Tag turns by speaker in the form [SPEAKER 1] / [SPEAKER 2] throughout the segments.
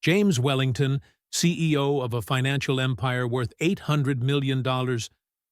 [SPEAKER 1] James Wellington, CEO of a financial empire worth $800 million,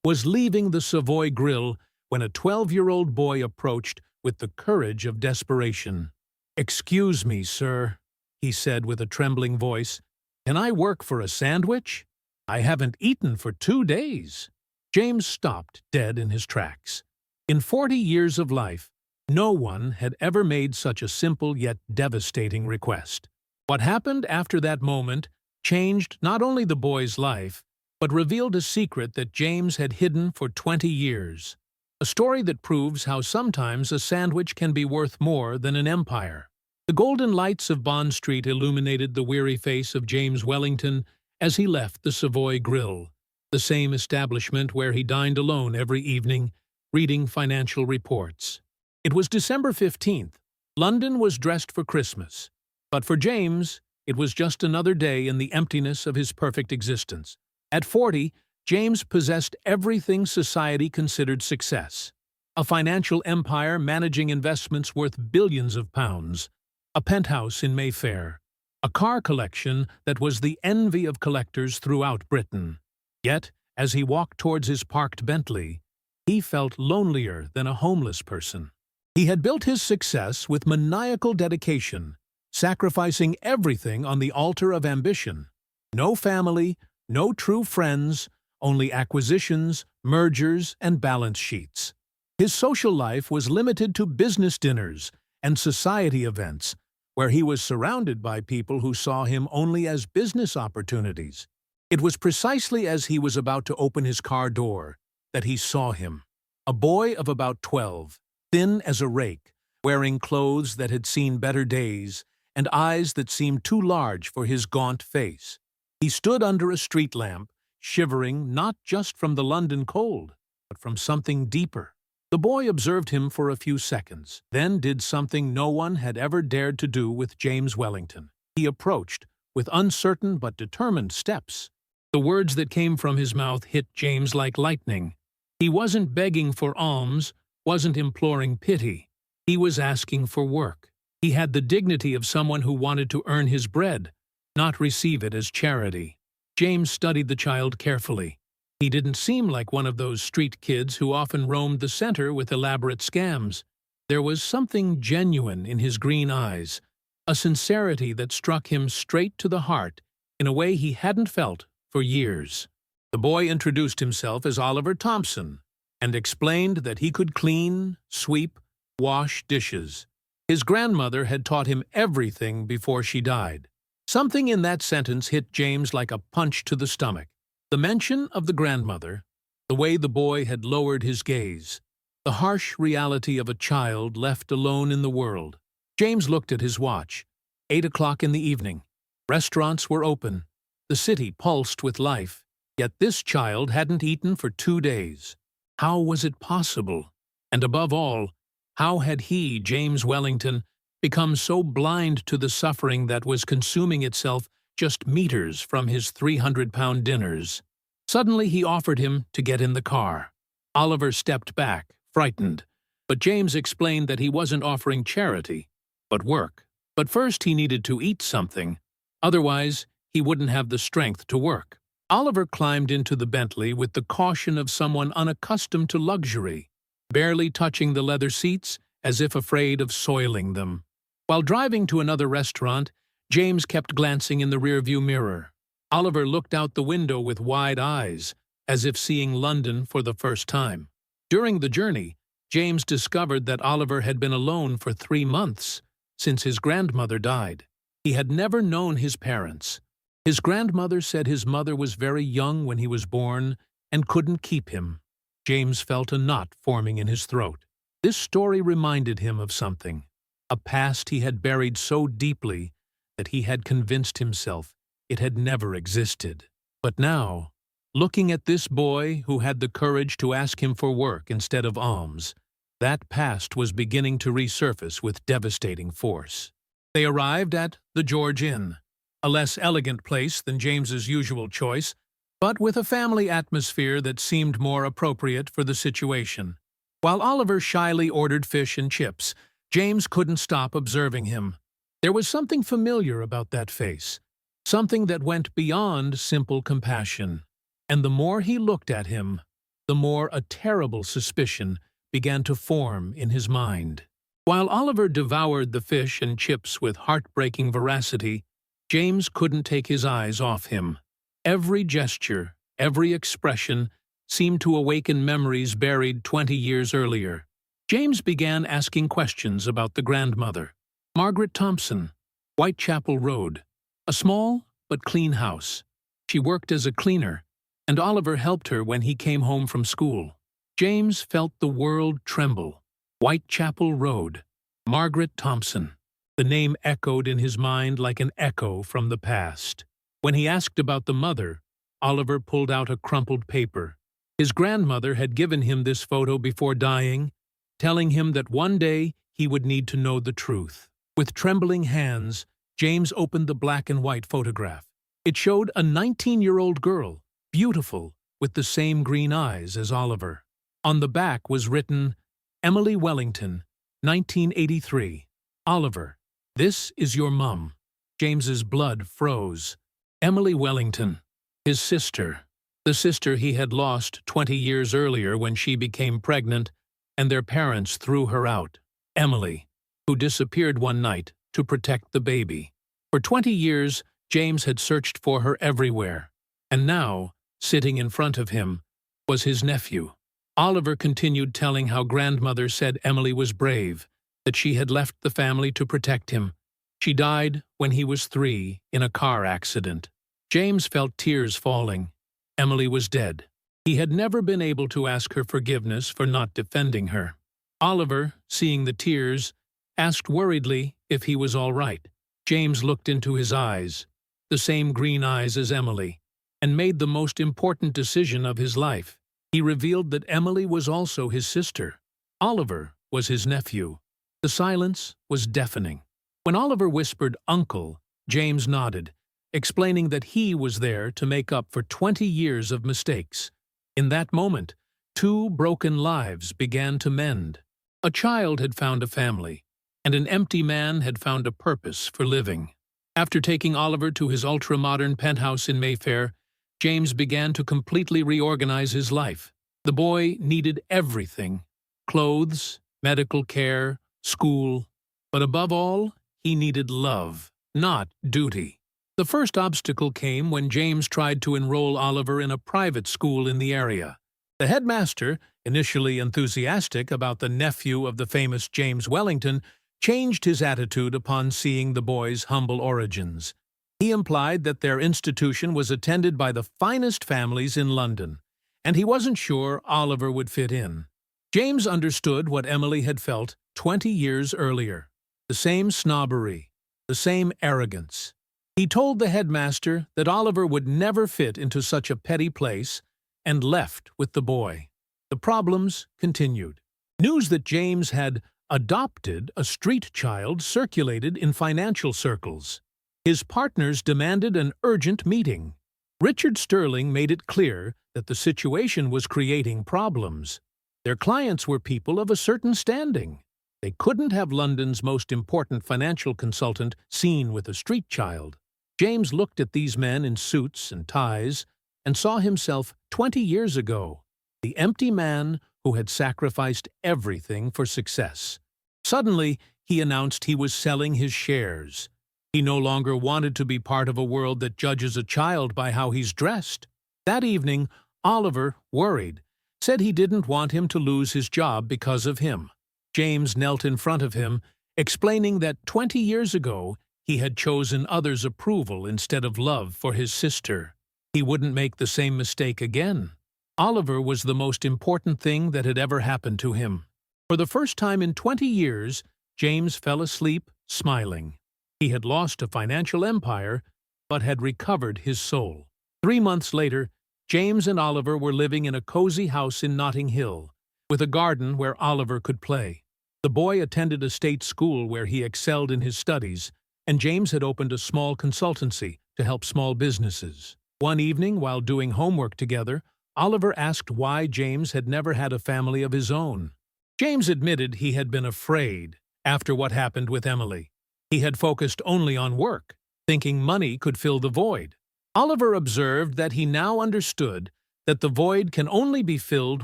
[SPEAKER 1] was leaving the Savoy Grill when a 12-year-old boy approached with the courage of desperation. "Excuse me, sir," he said with a trembling voice. "Can I work for a sandwich? I haven't eaten for 2 days." James stopped dead in his tracks. In 40 years of life, no one had ever made such a simple yet devastating request. What happened after that moment changed not only the boy's life, but revealed a secret that James had hidden for 20 years. A story that proves how sometimes a sandwich can be worth more than an empire. The golden lights of Bond Street illuminated the weary face of James Wellington as he left the Savoy Grill, the same establishment where he dined alone every evening, reading financial reports. It was December 15th. London was dressed for Christmas. But for James, it was just another day in the emptiness of his perfect existence. At 40, James possessed everything society considered success. A financial empire managing investments worth billions of pounds, a penthouse in Mayfair, a car collection that was the envy of collectors throughout Britain. Yet, as he walked towards his parked Bentley, he felt lonelier than a homeless person. He had built his success with maniacal dedication, sacrificing everything on the altar of ambition. No family, no true friends, only acquisitions, mergers, and balance sheets. His social life was limited to business dinners and society events, where he was surrounded by people who saw him only as business opportunities. It was precisely as he was about to open his car door that he saw him. A boy of about 12, thin as a rake, wearing clothes that had seen better days, and eyes that seemed too large for his gaunt face. He stood under a street lamp, shivering not just from the London cold, but from something deeper. The boy observed him for a few seconds, then did something no one had ever dared to do with James Wellington. He approached, with uncertain but determined steps. The words that came from his mouth hit James like lightning. He wasn't begging for alms, wasn't imploring pity. He was asking for work. He had the dignity of someone who wanted to earn his bread, not receive it as charity. James studied the child carefully. He didn't seem like one of those street kids who often roamed the center with elaborate scams. There was something genuine in his green eyes, a sincerity that struck him straight to the heart in a way he hadn't felt for years. The boy introduced himself as Oliver Thompson and explained that he could clean, sweep, wash dishes. His grandmother had taught him everything before she died. Something in that sentence hit James like a punch to the stomach. The mention of the grandmother, the way the boy had lowered his gaze, the harsh reality of a child left alone in the world. James looked at his watch. 8 o'clock in the evening. Restaurants were open. The city pulsed with life. Yet this child hadn't eaten for 2 days. How was it possible? And above all, how had he, James Wellington, become so blind to the suffering that was consuming itself just meters from his 300-pound dinners? Suddenly he offered him to get in the car. Oliver stepped back, frightened, but James explained that he wasn't offering charity, but work. But first he needed to eat something. Otherwise, he wouldn't have the strength to work. Oliver climbed into the Bentley with the caution of someone unaccustomed to luxury, barely touching the leather seats as if afraid of soiling them. While driving to another restaurant, James kept glancing in the rearview mirror. Oliver looked out the window with wide eyes, as if seeing London for the first time. During the journey, James discovered that Oliver had been alone for 3 months, since his grandmother died. He had never known his parents. His grandmother said his mother was very young when he was born and couldn't keep him. James felt a knot forming in his throat. This story reminded him of something, a past he had buried so deeply that he had convinced himself it had never existed. But now, looking at this boy who had the courage to ask him for work instead of alms, that past was beginning to resurface with devastating force. They arrived at the George Inn, a less elegant place than James's usual choice, but with a family atmosphere that seemed more appropriate for the situation. While Oliver shyly ordered fish and chips, James couldn't stop observing him. There was something familiar about that face, something that went beyond simple compassion. And the more he looked at him, the more a terrible suspicion began to form in his mind. While Oliver devoured the fish and chips with heartbreaking voracity, James couldn't take his eyes off him. Every gesture, every expression seemed to awaken memories buried 20 years earlier. James began asking questions about the grandmother. Margaret Thompson, Whitechapel Road, a small but clean house. She worked as a cleaner, and Oliver helped her when he came home from school. James felt the world tremble. Whitechapel Road, Margaret Thompson. The name echoed in his mind like an echo from the past. When he asked about the mother, Oliver pulled out a crumpled paper. His grandmother had given him this photo before dying, telling him that one day he would need to know the truth. With trembling hands, James opened the black and white photograph. It showed a 19-year-old girl, beautiful, with the same green eyes as Oliver. On the back was written, Emily Wellington, 1983. Oliver, this is your mum. James's blood froze. Emily Wellington, his sister. The sister he had lost 20 years earlier when she became pregnant, and their parents threw her out. Emily, who disappeared one night to protect the baby. For 20 years, James had searched for her everywhere. And now, sitting in front of him, was his nephew. Oliver continued telling how grandmother said Emily was brave, that she had left the family to protect him. She died when he was 3 in a car accident. James felt tears falling. Emily was dead. He had never been able to ask her forgiveness for not defending her. Oliver, seeing the tears, asked worriedly if he was all right. James looked into his eyes, the same green eyes as Emily, and made the most important decision of his life. He revealed that Emily was also his sister. Oliver was his nephew. The silence was deafening. When Oliver whispered, "Uncle," James nodded, explaining that he was there to make up for 20 years of mistakes. In that moment, 2 broken lives began to mend. A child had found a family, and an empty man had found a purpose for living. After taking Oliver to his ultra-modern penthouse in Mayfair, James began to completely reorganize his life. The boy needed everything: clothes, medical care, school. But above all, he needed love, not duty. The first obstacle came when James tried to enroll Oliver in a private school in the area. The headmaster, initially enthusiastic about the nephew of the famous James Wellington, changed his attitude upon seeing the boy's humble origins. He implied that their institution was attended by the finest families in London, and he wasn't sure Oliver would fit in. James understood what Emily had felt 20 years earlier. The same snobbery, the same arrogance. He told the headmaster that Oliver would never fit into such a petty place and left with the boy. The problems continued. News that James had adopted a street child circulated in financial circles. His partners demanded an urgent meeting. Richard Sterling made it clear that the situation was creating problems. Their clients were people of a certain standing. They couldn't have London's most important financial consultant seen with a street child. James looked at these men in suits and ties and saw himself 20 years ago, the empty man who had sacrificed everything for success. Suddenly, he announced he was selling his shares. He no longer wanted to be part of a world that judges a child by how he's dressed. That evening, Oliver, worried, said he didn't want him to lose his job because of him. James knelt in front of him, explaining that 20 years ago he had chosen others' approval instead of love for his sister. He wouldn't make the same mistake again. Oliver was the most important thing that had ever happened to him. For the first time in 20 years, James fell asleep, smiling. He had lost a financial empire, but had recovered his soul. 3 months later, James and Oliver were living in a cozy house in Notting Hill, with a garden where Oliver could play. The boy attended a state school where he excelled in his studies, and James had opened a small consultancy to help small businesses. One evening, while doing homework together, Oliver asked why James had never had a family of his own. James admitted he had been afraid after what happened with Emily. He had focused only on work. thinking money could fill the void. Oliver observed that he now understood that the void can only be filled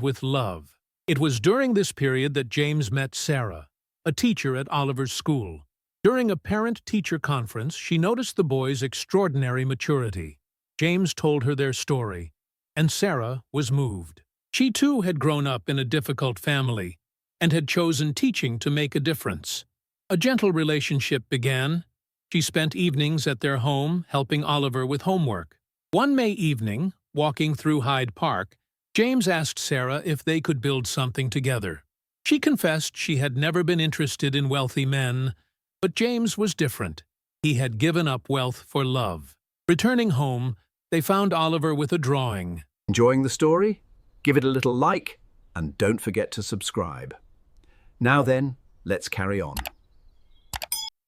[SPEAKER 1] with love. It was during this period that James met Sarah, a teacher at Oliver's school. During a parent-teacher conference, she noticed the boys' extraordinary maturity. James told her their story, and Sarah was moved. She too had grown up in a difficult family and had chosen teaching to make a difference. A gentle relationship began. She spent evenings at their home helping Oliver with homework. One May evening, walking through Hyde Park, James asked Sarah if they could build something together. She confessed she had never been interested in wealthy men, but James was different. He had given up wealth for love. Returning home, they found Oliver with a drawing.
[SPEAKER 2] Enjoying the story? Give it a little like, and don't forget to subscribe. Now then, let's carry on.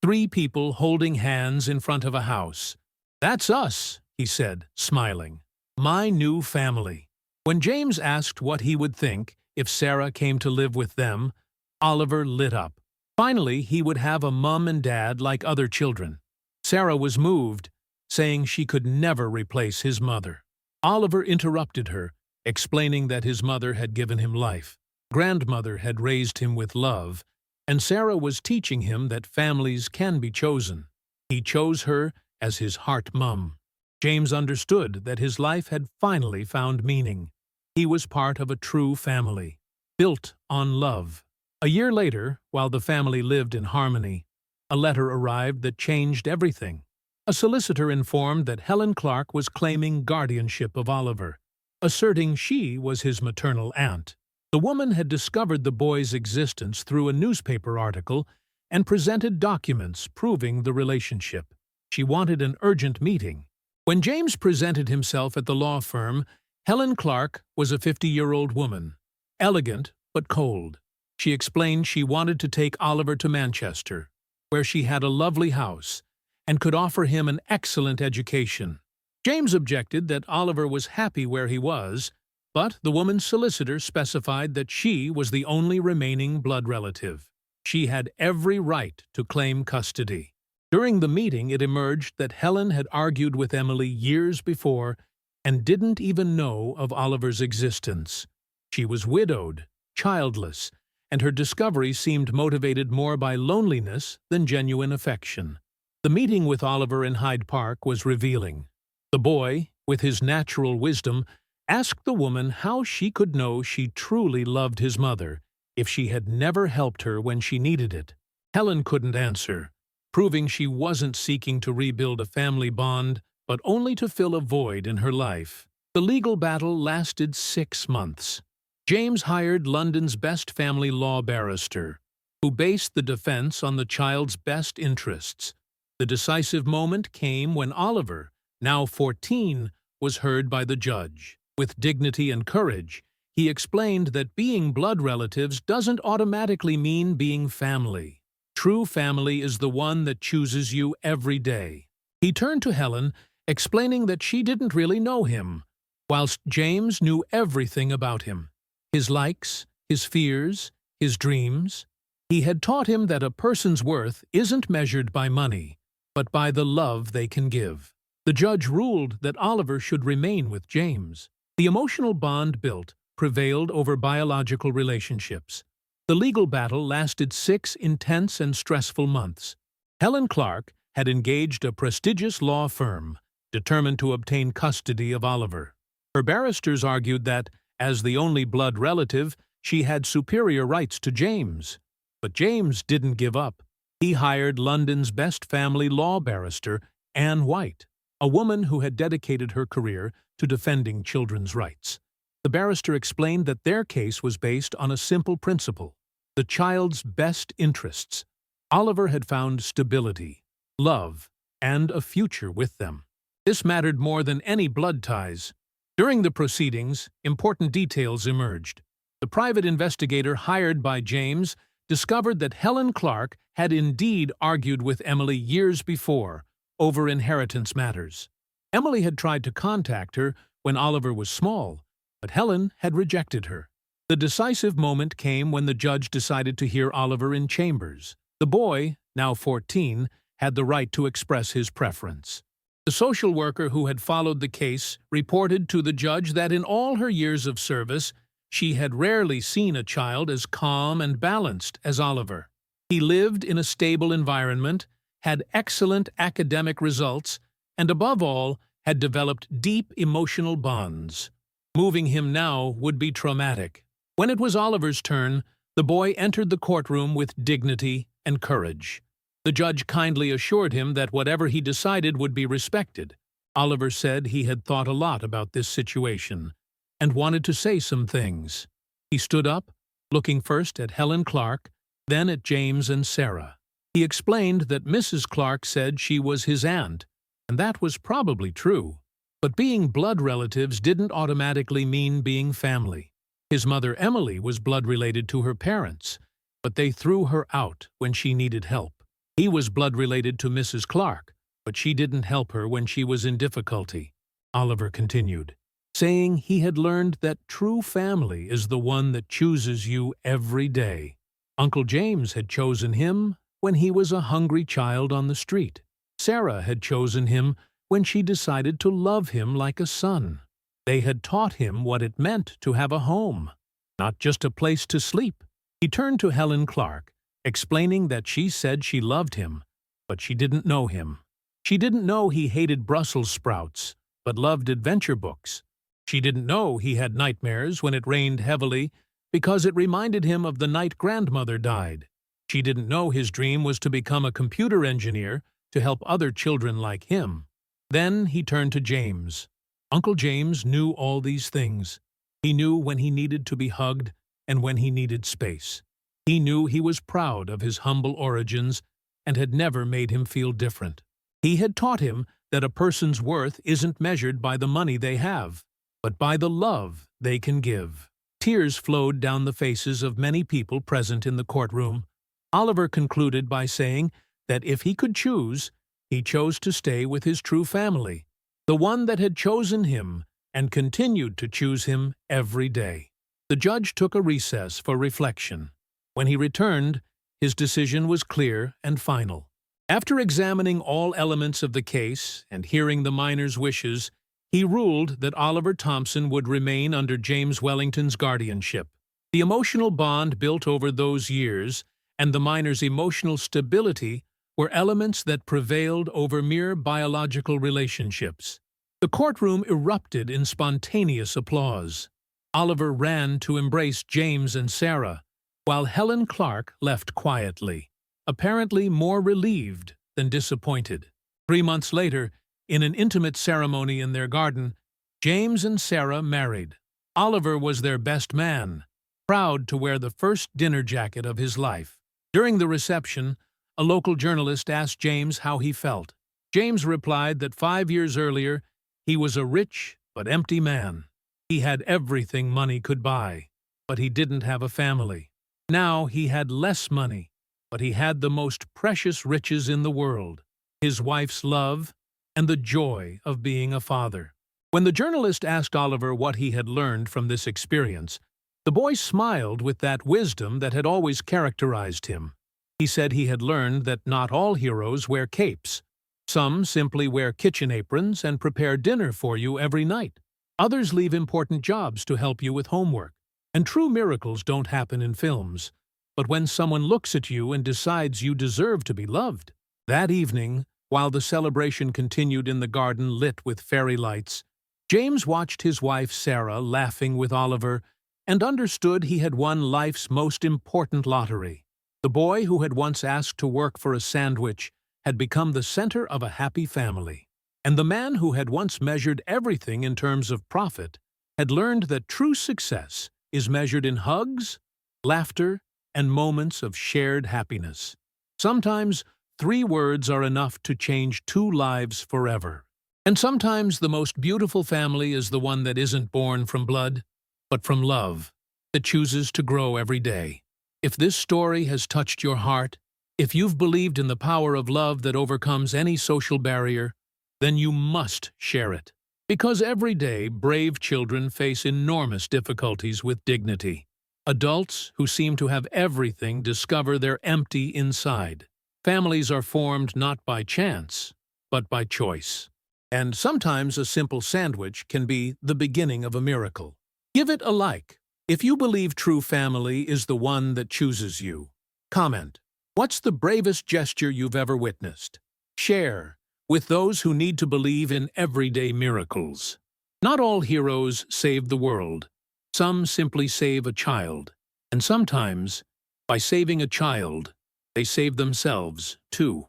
[SPEAKER 1] 3 people holding hands in front of a house. "That's us," he said, smiling. "My new family." When James asked what he would think if Sarah came to live with them, Oliver lit up. Finally, he would have a mum and dad like other children. Sarah was moved, saying she could never replace his mother. Oliver interrupted her, explaining that his mother had given him life, grandmother had raised him with love, and Sarah was teaching him that families can be chosen. He chose her as his heart mum. James understood that his life had finally found meaning. He was part of a true family, built on love. A year later, while the family lived in harmony, a letter arrived that changed everything. A solicitor informed that Helen Clark was claiming guardianship of Oliver, asserting she was his maternal aunt. The woman had discovered the boy's existence through a newspaper article and presented documents proving the relationship. She wanted an urgent meeting. When James presented himself at the law firm, Helen Clark was a 50-year-old woman, elegant but cold. She explained she wanted to take Oliver to Manchester, where she had a lovely house and could offer him an excellent education. James objected that Oliver was happy where he was, but the woman's solicitor specified that she was the only remaining blood relative. She had every right to claim custody. During the meeting, it emerged that Helen had argued with Emily years before and didn't even know of Oliver's existence. She was widowed, childless, and her discovery seemed motivated more by loneliness than genuine affection. The meeting with Oliver in Hyde Park was revealing. The boy, with his natural wisdom, asked the woman how she could know she truly loved his mother if she had never helped her when she needed it. Helen couldn't answer, proving she wasn't seeking to rebuild a family bond, but only to fill a void in her life. The legal battle lasted 6 months. James hired London's best family law barrister, who based the defense on the child's best interests. The decisive moment came when Oliver, now 14, was heard by the judge. With dignity and courage, he explained that being blood relatives doesn't automatically mean being family. True family is the one that chooses you every day. He turned to Helen, explaining that she didn't really know him, whilst James knew everything about him. His likes, his fears, his dreams. He had taught him that a person's worth isn't measured by money, but by the love they can give. The judge ruled that Oliver should remain with James. The emotional bond built prevailed over biological relationships. The legal battle lasted 6 intense and stressful months. Helen Clark had engaged a prestigious law firm, determined to obtain custody of Oliver. Her barristers argued that, as the only blood relative, she had superior rights to James. But James didn't give up. He hired London's best family law barrister, Anne White, a woman who had dedicated her career to defending children's rights. The barrister explained that their case was based on a simple principle: the child's best interests. Oliver had found stability, love, and a future with them. This mattered more than any blood ties. During the proceedings, important details emerged. The private investigator hired by James discovered that Helen Clark had indeed argued with Emily years before over inheritance matters. Emily had tried to contact her when Oliver was small, but Helen had rejected her. The decisive moment came when the judge decided to hear Oliver in chambers. The boy, now 14, had the right to express his preference. The social worker who had followed the case reported to the judge that in all her years of service, she had rarely seen a child as calm and balanced as Oliver. He lived in a stable environment, had excellent academic results, and above all, had developed deep emotional bonds. Moving him now would be traumatic. When it was Oliver's turn, the boy entered the courtroom with dignity and courage. The judge kindly assured him that whatever he decided would be respected. Oliver said he had thought a lot about this situation and wanted to say some things. He stood up, looking first at Helen Clark, then at James and Sarah. He explained that Mrs. Clark said she was his aunt, and that was probably true. But being blood relatives didn't automatically mean being family. His mother Emily was blood-related to her parents, but they threw her out when she needed help. He was blood-related to Mrs. Clark, but she didn't help her when she was in difficulty. Oliver continued, saying he had learned that true family is the one that chooses you every day. Uncle James had chosen him when he was a hungry child on the street. Sarah had chosen him when she decided to love him like a son. They had taught him what it meant to have a home, not just a place to sleep. He turned to Helen Clark, explaining that she said she loved him, but she didn't know him. She didn't know he hated Brussels sprouts, but loved adventure books. She didn't know he had nightmares when it rained heavily because it reminded him of the night grandmother died. She didn't know his dream was to become a computer engineer to help other children like him. Then he turned to James. Uncle James knew all these things. He knew when he needed to be hugged and when he needed space. He knew he was proud of his humble origins and had never made him feel different. He had taught him that a person's worth isn't measured by the money they have, but by the love they can give. Tears flowed down the faces of many people present in the courtroom. Oliver concluded by saying that if he could choose, he chose to stay with his true family, the one that had chosen him and continued to choose him every day. The judge took a recess for reflection. When he returned, his decision was clear and final. After examining all elements of the case and hearing the minor's wishes, he ruled that Oliver Thompson would remain under James Wellington's guardianship. The emotional bond built over those years and the minor's emotional stability were elements that prevailed over mere biological relationships. The courtroom erupted in spontaneous applause. Oliver ran to embrace James and Sarah, while Helen Clark left quietly, apparently more relieved than disappointed. 3 months later, in an intimate ceremony in their garden, James and Sarah married. Oliver was their best man, proud to wear the first dinner jacket of his life. During the reception, a local journalist asked James how he felt. James replied that 5 years earlier, he was a rich but empty man. He had everything money could buy, but he didn't have a family. Now he had less money, but he had the most precious riches in the world, his wife's love and the joy of being a father. When the journalist asked Oliver what he had learned from this experience, the boy smiled with that wisdom that had always characterized him. He said he had learned that not all heroes wear capes. Some simply wear kitchen aprons and prepare dinner for you every night. Others leave important jobs to help you with homework. And true miracles don't happen in films, but when someone looks at you and decides you deserve to be loved. That evening, while the celebration continued in the garden lit with fairy lights, James watched his wife Sarah laughing with Oliver and understood he had won life's most important lottery. The boy who had once asked to work for a sandwich had become the center of a happy family. And the man who had once measured everything in terms of profit had learned that true success is measured in hugs, laughter, and moments of shared happiness. Sometimes 3 words are enough to change 2 lives forever. And sometimes the most beautiful family is the one that isn't born from blood, but from love, that chooses to grow every day. If this story has touched your heart, if you've believed in the power of love that overcomes any social barrier, then you must share it. Because every day, brave children face enormous difficulties with dignity. Adults who seem to have everything discover they're empty inside. Families are formed not by chance, but by choice. And sometimes a simple sandwich can be the beginning of a miracle. Give it a like if you believe true family is the one that chooses you. Comment, what's the bravest gesture you've ever witnessed? Share with those who need to believe in everyday miracles. Not all heroes save the world. Some simply save a child. And sometimes, by saving a child, they save themselves, too.